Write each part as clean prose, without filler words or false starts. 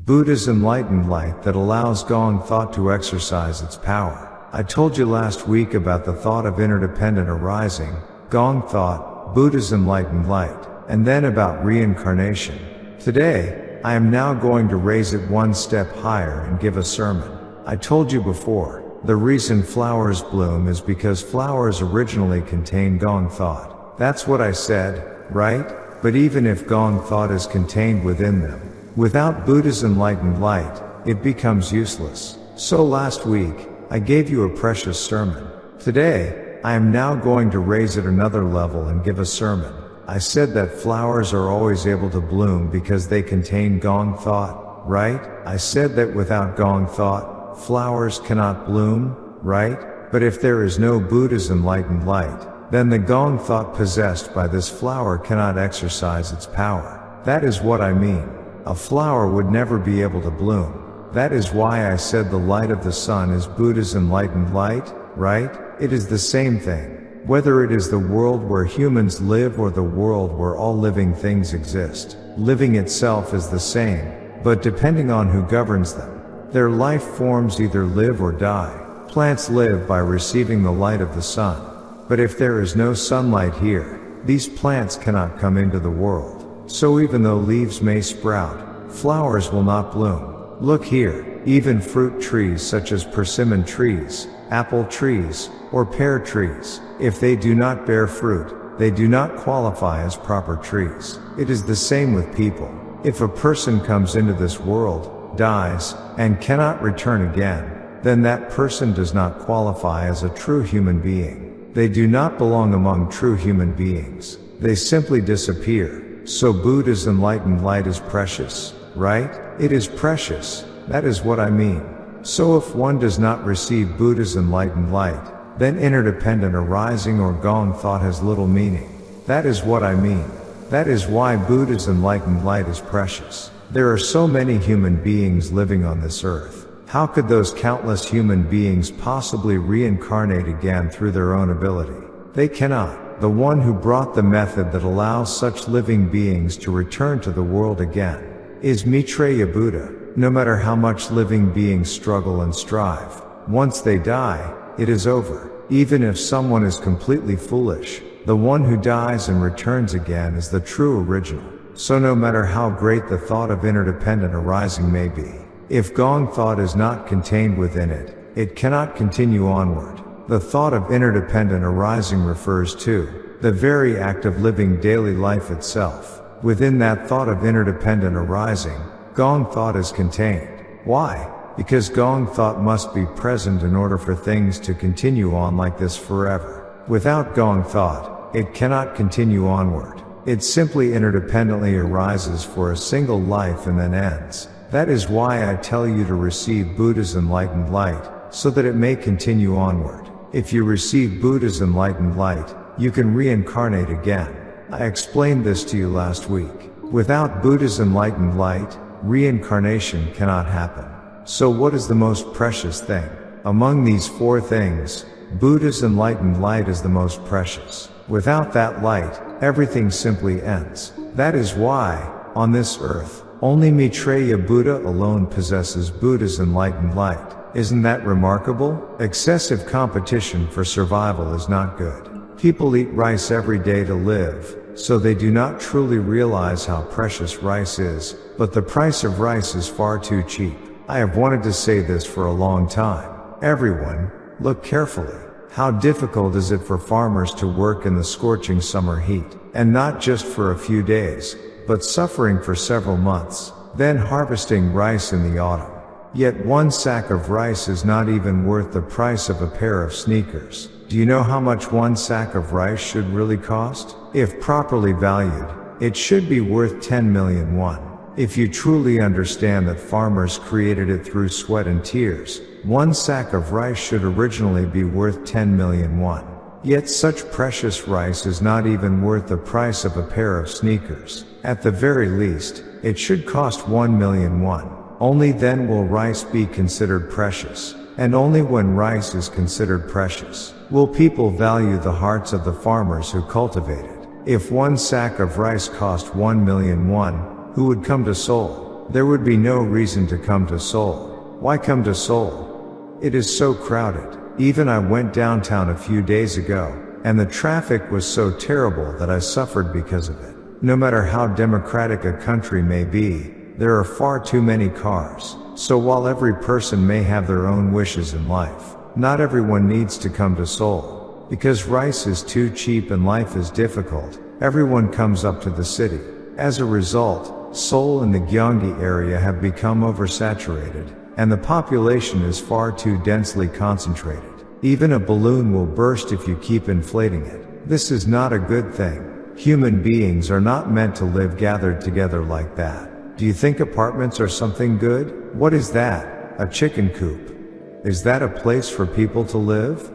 Buddha's enlightened light that allows Gong thought to exercise its power. I told you last week about the thought of interdependent arising, Gong thought, Buddha's enlightened light, and then about reincarnation. Today, I am now going to raise it one step higher and give a sermon. I told you before, the reason flowers bloom is because flowers originally contain Gong thought. That's what I said, right? But even if Gong thought is contained within them, without Buddha's enlightened light, it becomes useless. So last week, I gave you a precious sermon. Today, I am now going to raise it another level and give a sermon. I said that flowers are always able to bloom because they contain Gong thought, right? I said that without Gong thought, flowers cannot bloom, right? But if there is no Buddha's enlightened light, then the Gong thought possessed by this flower cannot exercise its power. That is what I mean. A flower would never be able to bloom. That is why I said the light of the sun is Buddha's enlightened light, right? It is the same thing. Whether it is the world where humans live or the world where all living things exist, living itself is the same, but depending on who governs them, their life forms either live or die. Plants live by receiving the light of the sun. But if there is no sunlight here, these plants cannot come into the world. So even though leaves may sprout, flowers will not bloom. Look here, even fruit trees such as persimmon trees, apple trees, or pear trees, if they do not bear fruit, they do not qualify as proper trees. It is the same with people. If a person comes into this world, dies, and cannot return again, then that person does not qualify as a true human being. They do not belong among true human beings. They simply disappear. So Buddha's enlightened light is precious, right? It is precious. That is what I mean. So if one does not receive Buddha's enlightened light, then interdependent arising or Gong thought has little meaning. That is what I mean. That is why Buddha's enlightened light is precious. There are so many human beings living on this earth. How could those countless human beings possibly reincarnate again through their own ability? They cannot. The one who brought the method that allows such living beings to return to the world again is Maitreya Buddha. No matter how much living beings struggle and strive, once they die, it is over. Even if someone is completely foolish, the one who dies and returns again is the true original. So no matter how great the thought of interdependent arising may be, if Gong thought is not contained within it, it cannot continue onward. The thought of interdependent arising refers to the very act of living daily life itself. Within that thought of interdependent arising, Gong thought is contained. Why? Because Gong thought must be present in order for things to continue on like this forever. Without Gong thought, it cannot continue onward. It simply interdependently arises for a single life and then ends. That is why I tell you to receive Buddha's enlightened light, so that it may continue onward. If you receive Buddha's enlightened light, you can reincarnate again. I explained this to you last week. Without Buddha's enlightened light, reincarnation cannot happen. So what is the most precious thing? Among these four things, Buddha's enlightened light is the most precious. Without that light, everything simply ends. That is why, on this earth, only Maitreya Buddha alone possesses Buddha's enlightened light. Isn't that remarkable? Excessive competition for survival is not good. People eat rice every day to live, so they do not truly realize how precious rice is, but the price of rice is far too cheap. I have wanted to say this for a long time. Everyone, look carefully. How difficult is it for farmers to work in the scorching summer heat, and not just for a few days, but suffering for several months, then harvesting rice in the autumn. Yet one sack of rice is not even worth the price of a pair of sneakers. Do you know how much one sack of rice should really cost? If properly valued, it should be worth 10 million won. If you truly understand that farmers created it through sweat and tears, one sack of rice should originally be worth 10 million won. Yet such precious rice is not even worth the price of a pair of sneakers. At the very least, it should cost 1 million won. Only then will rice be considered precious. And only when rice is considered precious, will people value the hearts of the farmers who cultivate it. If one sack of rice cost 1 million won, who would come to Seoul? there would be no reason to come to Seoul. Why come to Seoul? It is so crowded. Even I went downtown a few days ago, and the traffic was so terrible that I suffered because of it. No matter how democratic a country may be, there are far too many cars. So while every person may have their own wishes in life, not everyone needs to come to Seoul. Because rice is too cheap and life is difficult, everyone comes up to the city. As a result, Seoul and the Gyeonggi area have become oversaturated, and the population is far too densely concentrated. Even a balloon will burst if you keep inflating it. This is not a good thing. Human beings are not meant to live gathered together like that. Do you think apartments are something good? What is that? A chicken coop? Is that a place for people to live?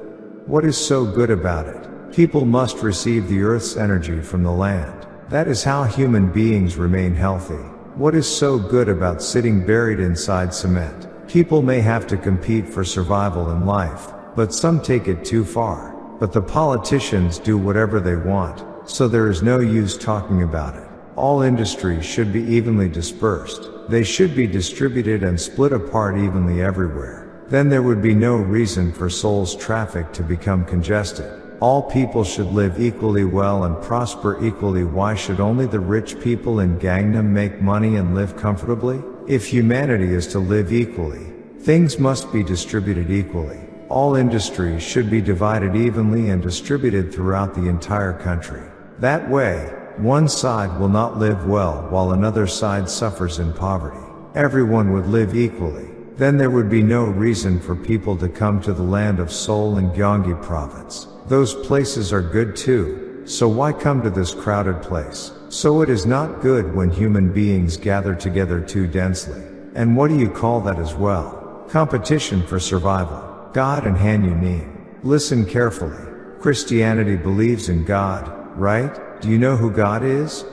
What is so good about it? People must receive the earth's energy from the land. That is how human beings remain healthy. What is so good about sitting buried inside cement? People may have to compete for survival in life, but some take it too far. But the politicians do whatever they want, so there is no use talking about it. All industries should be evenly dispersed. They should be distributed and split apart evenly everywhere. Then there would be no reason for Seoul's traffic to become congested. All people should live equally well and prosper equally. Why should only the rich people in Gangnam make money and live comfortably? If humanity is to live equally, things must be distributed equally. All industries should be divided evenly and distributed throughout the entire country. That way, one side will not live well while another side suffers in poverty. Everyone would live equally. Then there would be no reason for people to come to the land of Seoul and Gyeonggi province. Those places are good too, so why come to this crowded place? So it is not good when human beings gather together too densely. And what do you call that as well? Competition for survival. God and Hanyunim. Listen carefully. Christianity believes in God, right? Do you know who God is?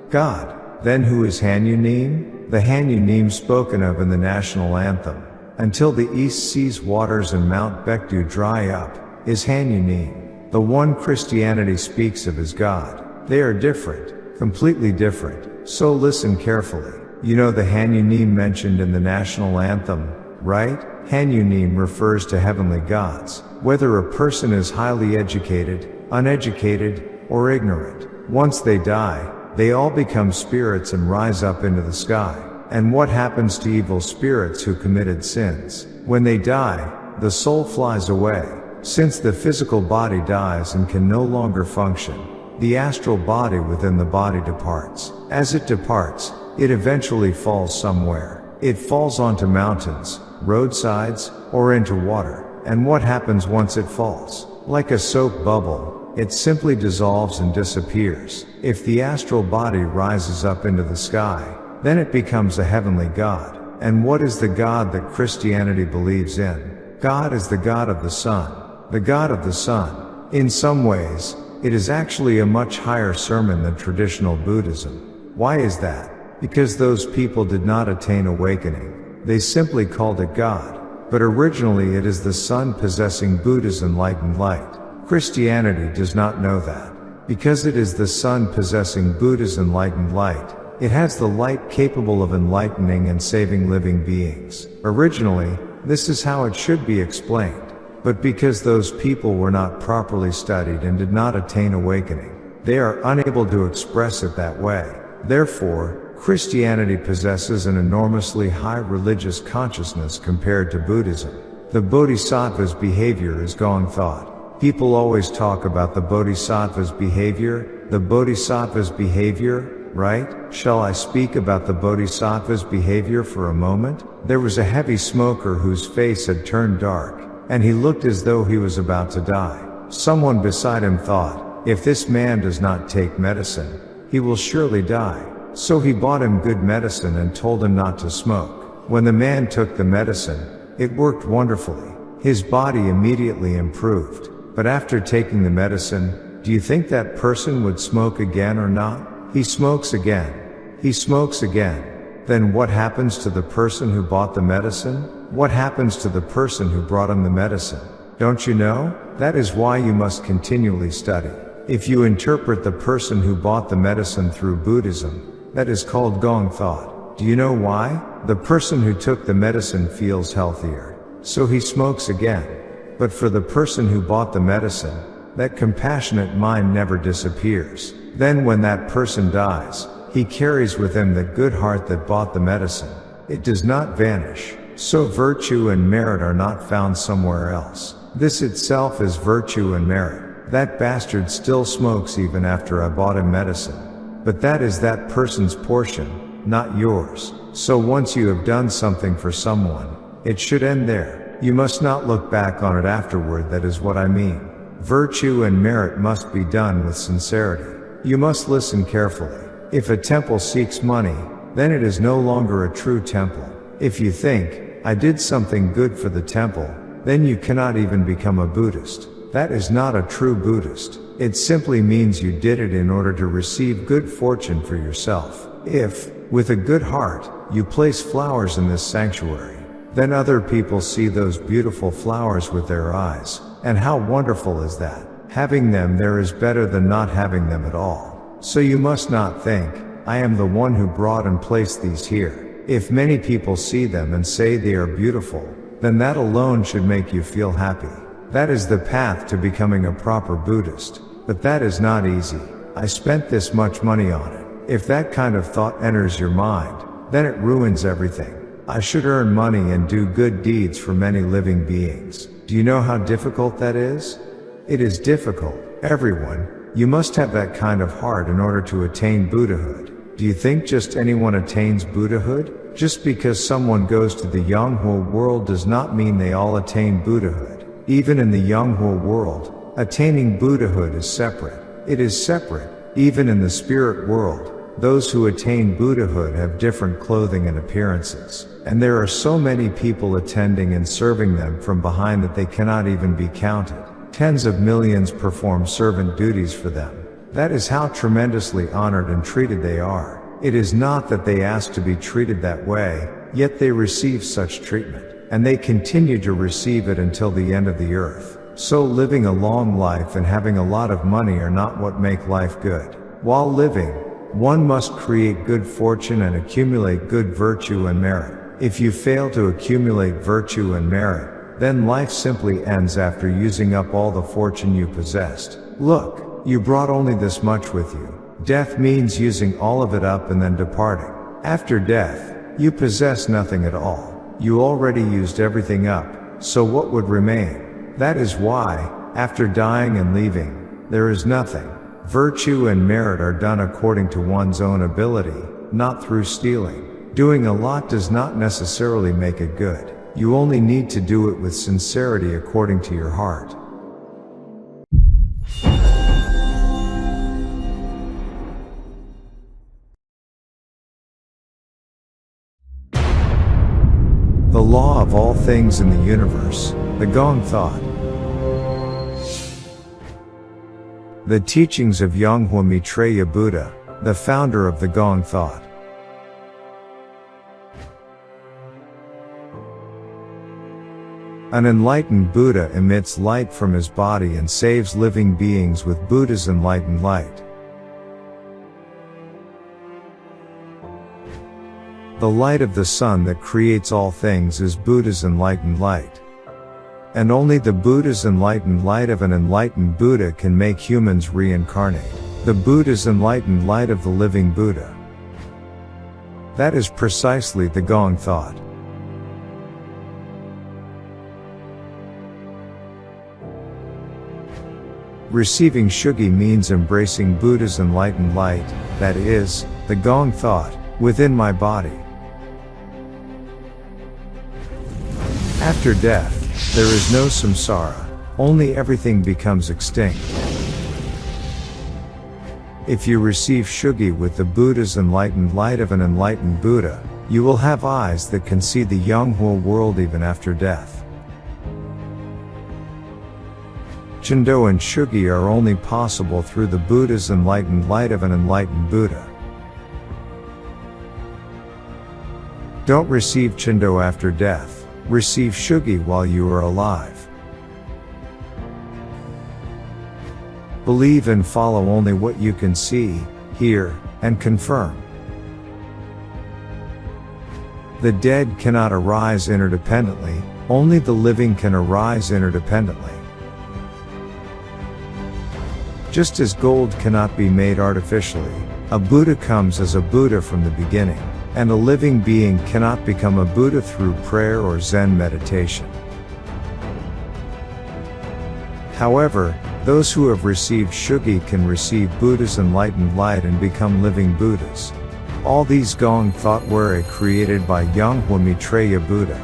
God. Then who is Hanyunim? The Hanyunim spoken of in the national anthem. Until the east sea's waters and Mount Baekdu dry up, is Hanyunim. The one Christianity speaks of is God. They are different, completely different. So listen carefully. You know the Hanyunim mentioned in the national anthem, right? Hanyunim refers to heavenly gods. Whether a person is highly educated, uneducated, or ignorant, once they die, they all become spirits and rise up into the sky. And what happens to evil spirits who committed sins? When they die, the soul flies away. Since the physical body dies and can no longer function, the astral body within the body departs. As it departs, it eventually falls somewhere. It falls onto mountains, roadsides, or into water. And what happens once it falls? Like a soap bubble, it simply dissolves and disappears. If the astral body rises up into the sky, then it becomes a heavenly God. And what is the God that Christianity believes in? God is the God of the sun. The God of the sun. In some ways, it is actually a much higher sermon than traditional Buddhism. Why is that? Because those people did not attain awakening. They simply called it God. But originally it is the sun possessing Buddha's enlightened light. Christianity does not know that. Because it is the sun possessing Buddha's enlightened light, it has the light capable of enlightening and saving living beings. Originally, this is how it should be explained. But because those people were not properly studied and did not attain awakening, they are unable to express it that way. Therefore, Christianity possesses an enormously high religious consciousness compared to Buddhism. The Bodhisattva's behavior is Gong thought. People always talk about the Bodhisattva's behavior, right? Shall I speak about the Bodhisattva's behavior for a moment? There was a heavy smoker whose face had turned dark, and he looked as though he was about to die. Someone beside him thought, if this man does not take medicine, he will surely die. So he bought him good medicine and told him not to smoke. When the man took the medicine, it worked wonderfully. His body immediately improved. But after taking the medicine, do you think that person would smoke again or not? He smokes again. He smokes again. Then what happens to the person who bought the medicine? What happens to the person who brought him the medicine? Don't you know? That is why you must continually study. If you interpret the person who bought the medicine through Buddhism, that is called Gong thought. Do you know why? The person who took the medicine feels healthier, so he smokes again. But for the person who bought the medicine, that compassionate mind never disappears. Then when that person dies, he carries with him the good heart that bought the medicine. It does not vanish. So virtue and merit are not found somewhere else. This itself is virtue and merit. That bastard still smokes even after I bought him medicine. But that is that person's portion, not yours. So once you have done something for someone, it should end there. You must not look back on it afterward. That is what I mean. Virtue and merit must be done with sincerity. You must listen carefully. If a temple seeks money, then it is no longer a true temple. If you think, I did something good for the temple, then you cannot even become a Buddhist. That is not a true Buddhist. It simply means you did it in order to receive good fortune for yourself. If, with a good heart, you place flowers in this sanctuary, then other people see those beautiful flowers with their eyes. And how wonderful is that? Having them there is better than not having them at all. So you must not think, I am the one who brought and placed these here. If many people see them and say they are beautiful, then that alone should make you feel happy. That is the path to becoming a proper Buddhist. But that is not easy. I spent this much money on it. If that kind of thought enters your mind, then it ruins everything. I should earn money and do good deeds for many living beings. Do you know how difficult that is? It is difficult. Everyone, you must have that kind of heart in order to attain Buddhahood. Do you think just anyone attains Buddhahood? Just because someone goes to the Yonghwa World does not mean they all attain Buddhahood. Even in the Yonghwa World, attaining Buddhahood is separate. It is separate. Even in the spirit world, those who attain Buddhahood have different clothing and appearances. And there are so many people attending and serving them from behind that they cannot even be counted. Tens of millions perform servant duties for them. That is how tremendously honored and treated they are. It is not that they ask to be treated that way, yet they receive such treatment. And they continue to receive it until the end of the earth. So living a long life and having a lot of money are not what make life good. While living, one must create good fortune and accumulate good virtue and merit. If you fail to accumulate virtue and merit, then life simply ends after using up all the fortune you possessed. Look, you brought only this much with you. Death means using all of it up and then departing. After death, you possess nothing at all. You already used everything up, so what would remain? That is why, after dying and leaving, there is nothing. Virtue and merit are done according to one's own ability, not through stealing. Doing a lot does not necessarily make it good. You only need to do it with sincerity according to your heart. The law of all things in the universe, the Gong thought. The teachings of Yonghwa Maitreya Buddha, the founder of the Gong thought. An enlightened Buddha emits light from his body and saves living beings with Buddha's enlightened light. The light of the sun that creates all things is Buddha's enlightened light. And only the Buddha's enlightened light of an enlightened Buddha can make humans reincarnate. The Buddha's enlightened light of the living Buddha. That is precisely the Gong thought. Receiving Shugi means embracing Buddha's enlightened light, that is, the Gong thought, within my body. After death, there is no samsara, only everything becomes extinct. If you receive Shugi with the Buddha's enlightened light of an enlightened Buddha, you will have eyes that can see the Yonghwa world even after death. Chendo and Shugi are only possible through the Buddha's enlightened light of an enlightened Buddha. Don't receive Chendo after death, receive Shugi while you are alive. Believe and follow only what you can see, hear, and confirm. The dead cannot arise interdependently, only the living can arise interdependently. Just as gold cannot be made artificially, a Buddha comes as a Buddha from the beginning, and a living being cannot become a Buddha through prayer or Zen meditation. However, those who have received Shugi can receive Buddha's enlightened light and become living Buddhas. All these Gong thought were created by Yonghwa Maitreya Buddha.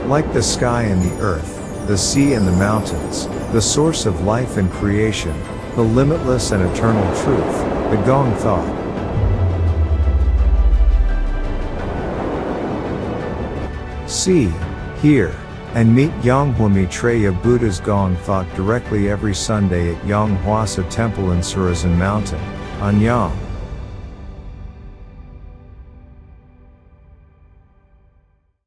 Like the sky and the earth, the sea and the mountains, the source of life and creation, the limitless and eternal truth, the Gong thought. See, hear, and meet Yonghwa Maitreya Buddha's Gong thought directly every Sunday at Yonghwa Temple in Surazan Mountain, Anyang.